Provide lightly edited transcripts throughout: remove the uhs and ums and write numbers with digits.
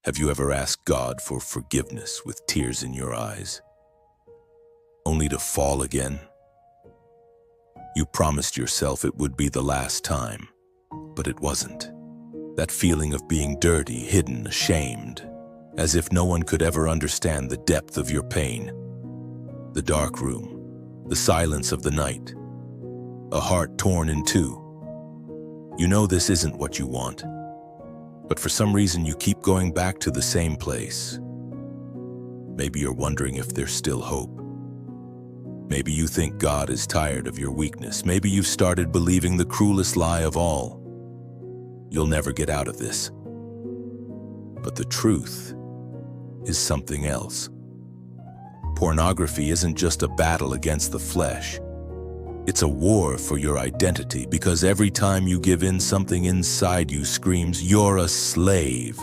Have you ever asked God for forgiveness with tears in your eyes, only to fall again? You promised yourself it would be the last time, but it wasn't. That feeling of being dirty, hidden, ashamed, as if no one could ever understand the depth of your pain. The dark room, the silence of the night, a heart torn in two. You know this isn't what you want, but for some reason you keep going back to the same place. Maybe you're wondering if there's still hope. Maybe you think God is tired of your weakness. Maybe you've started believing the cruelest lie of all. You'll never get out of this. But the truth is something else. Pornography isn't just a battle against the flesh. It's a war for your identity, because every time you give in, something inside you screams, "You're a slave."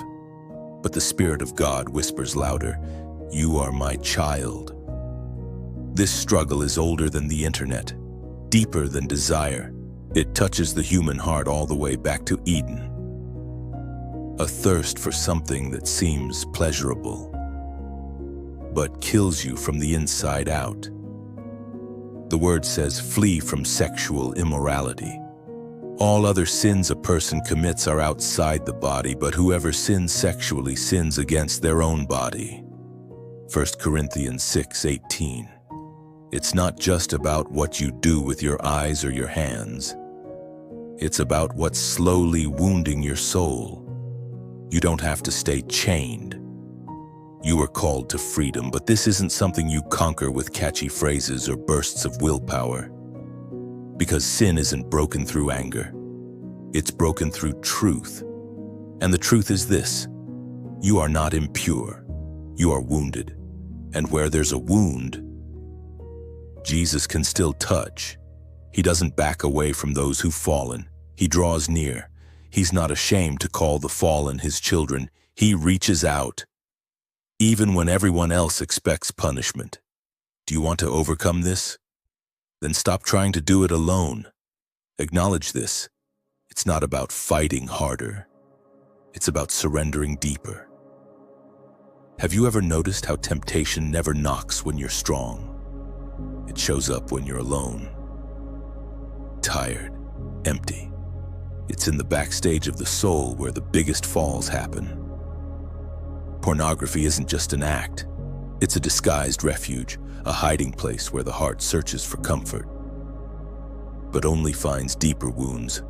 But the Spirit of God whispers louder, "You are my child." This struggle is older than the internet, deeper than desire. It touches the human heart all the way back to Eden. A thirst for something that seems pleasurable, but kills you from the inside out. The word says, flee from sexual immorality. All other sins a person commits are outside the body, but whoever sins sexually sins against their own body. 1 Corinthians 6:18. It's not just about what you do with your eyes or your hands. It's about what's slowly wounding your soul. You don't have to stay chained. You are called to freedom, but this isn't something you conquer with catchy phrases or bursts of willpower. Because sin isn't broken through anger. It's broken through truth. And the truth is this: you are not impure. You are wounded. And where there's a wound, Jesus can still touch. He doesn't back away from those who've fallen. He draws near. He's not ashamed to call the fallen his children. He reaches out, even when everyone else expects punishment. Do you want to overcome this? Then stop trying to do it alone. Acknowledge this. It's not about fighting harder. It's about surrendering deeper. Have you ever noticed how temptation never knocks when you're strong? It shows up when you're alone, tired, empty. It's in the backstage of the soul where the biggest falls happen. Pornography isn't just an act. It's a disguised refuge, a hiding place where the heart searches for comfort, but only finds deeper wounds.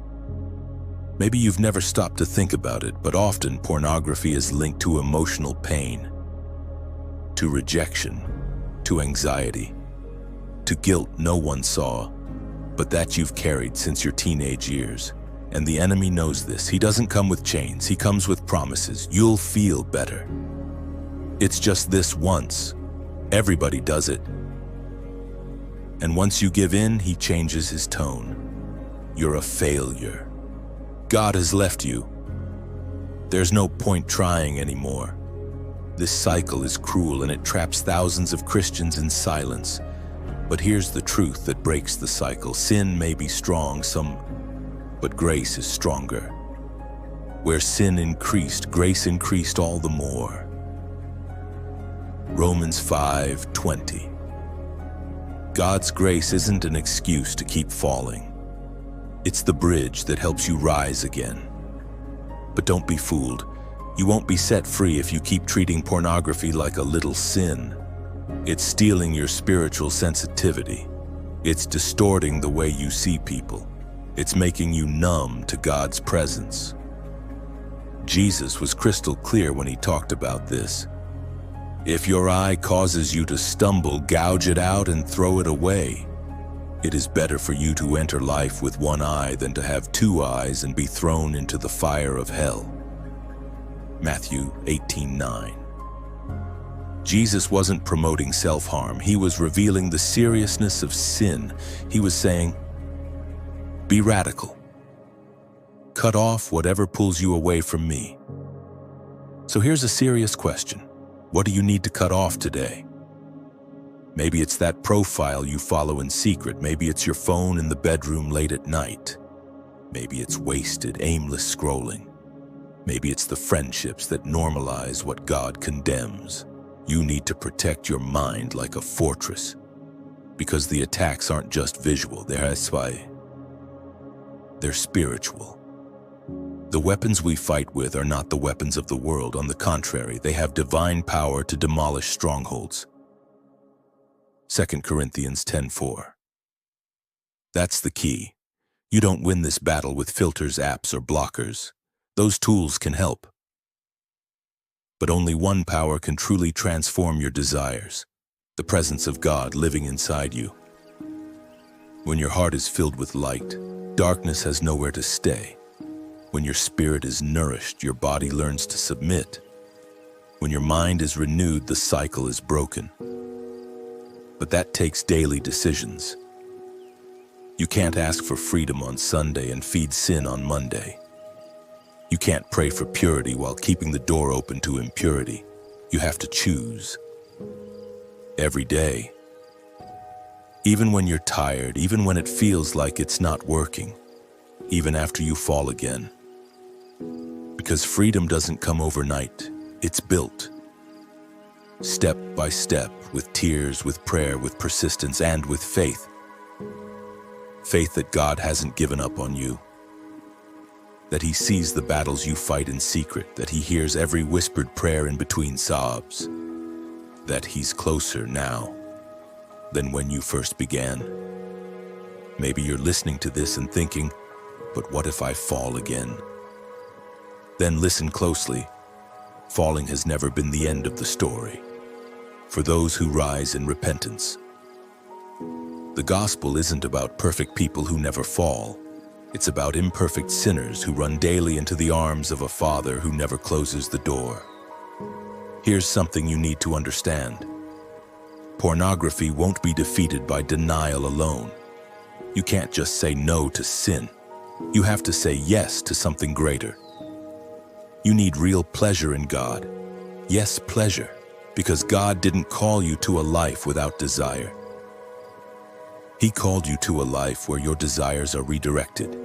Maybe you've never stopped to think about it, but often pornography is linked to emotional pain, to rejection, to anxiety, to guilt no one saw, but that you've carried since your teenage years. And the enemy knows this. He doesn't come with chains. He comes with promises. You'll feel better. It's just this once. Everybody does it. And once you give in, he changes his tone. You're a failure. God has left you. There's no point trying anymore. This cycle is cruel, and it traps thousands of Christians in silence. But here's the truth that breaks the cycle. Sin may be strong, but grace is stronger. Where sin increased, grace increased all the more. Romans 5:20. God's grace isn't an excuse to keep falling. It's the bridge that helps you rise again. But don't be fooled. You won't be set free if you keep treating pornography like a little sin. It's stealing your spiritual sensitivity. It's distorting the way you see people. It's making you numb to God's presence. Jesus was crystal clear when he talked about this. If your eye causes you to stumble, gouge it out and throw it away. It is better for you to enter life with one eye than to have two eyes and be thrown into the fire of hell. Matthew 18:9. Jesus wasn't promoting self-harm. He was revealing the seriousness of sin. He was saying, be radical. Cut off whatever pulls you away from me. So here's a serious question. What do you need to cut off today? Maybe it's that profile you follow in secret. Maybe it's your phone in the bedroom late at night. Maybe it's wasted, aimless scrolling. Maybe it's the friendships that normalize what God condemns. You need to protect your mind like a fortress, because the attacks aren't just visual, they're spiritual. The weapons we fight with are not the weapons of the world. On the contrary, they have divine power to demolish strongholds. 2 Corinthians 10:4. That's the key. You don't win this battle with filters, apps, or blockers. Those tools can help. But only one power can truly transform your desires: the presence of God living inside you. When your heart is filled with light, darkness has nowhere to stay. When your spirit is nourished, your body learns to submit. When your mind is renewed, the cycle is broken. But that takes daily decisions. You can't ask for freedom on Sunday and feed sin on Monday. You can't pray for purity while keeping the door open to impurity. You have to choose. Every day. Even when you're tired, even when it feels like it's not working, even after you fall again. Because freedom doesn't come overnight, it's built. Step by step, with tears, with prayer, with persistence, and with faith. Faith that God hasn't given up on you. That He sees the battles you fight in secret, that He hears every whispered prayer in between sobs. That He's closer now than when you first began. Maybe you're listening to this and thinking, but what if I fall again? Then listen closely. Falling has never been the end of the story. For those who rise in repentance. The gospel isn't about perfect people who never fall. It's about imperfect sinners who run daily into the arms of a Father who never closes the door. Here's something you need to understand. Pornography won't be defeated by denial alone. You can't just say no to sin. You have to say yes to something greater. You need real pleasure in God. Yes, pleasure, because God didn't call you to a life without desire. He called you to a life where your desires are redirected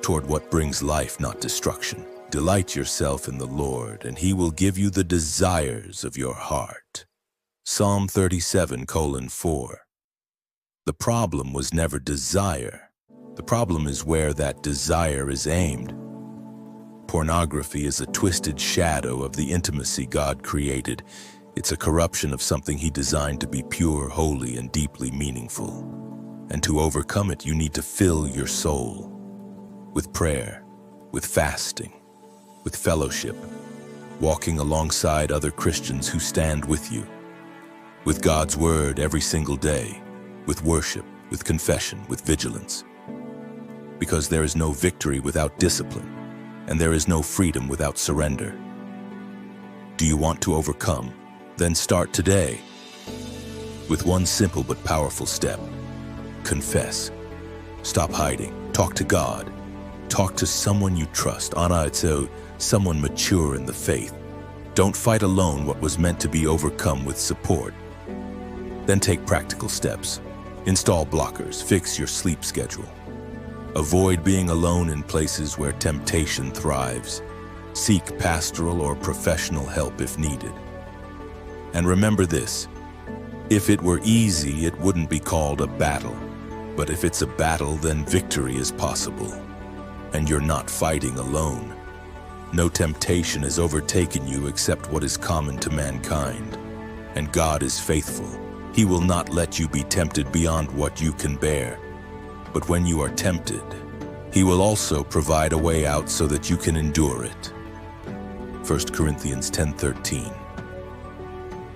toward what brings life, not destruction. Delight yourself in the Lord, and He will give you the desires of your heart. Psalm 37:4. The problem was never desire. The problem is where that desire is aimed. Pornography is a twisted shadow of the intimacy God created. It's a corruption of something He designed to be pure, holy, and deeply meaningful. And to overcome it, you need to fill your soul with prayer, with fasting, with fellowship, walking alongside other Christians who stand with you, with God's Word every single day, with worship, with confession, with vigilance. Because there is no victory without discipline, and there is no freedom without surrender. Do you want to overcome? Then start today with one simple but powerful step. Confess. Stop hiding. Talk to God. Talk to someone you trust. Someone mature in the faith. Don't fight alone what was meant to be overcome with support. Then take practical steps. Install blockers. Fix your sleep schedule. Avoid being alone in places where temptation thrives. Seek pastoral or professional help if needed. And remember this: if it were easy, it wouldn't be called a battle. But if it's a battle, then victory is possible. And you're not fighting alone. No temptation has overtaken you except what is common to mankind. And God is faithful. He will not let you be tempted beyond what you can bear. But when you are tempted, He will also provide a way out so that you can endure it. 1 Corinthians 10:13.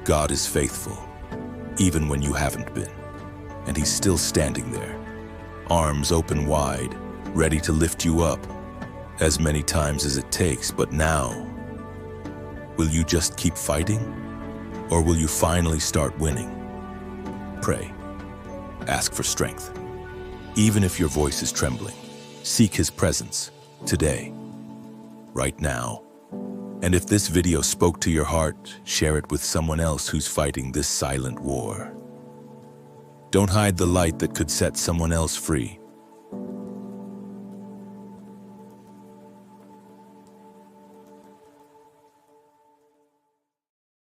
God is faithful, even when you haven't been. And He's still standing there, arms open wide, ready to lift you up as many times as it takes. But now, will you just keep fighting? Or will you finally start winning? Pray. Ask for strength. Even if your voice is trembling, seek His presence today, right now. And if this video spoke to your heart, share it with someone else who's fighting this silent war. Don't hide the light that could set someone else free.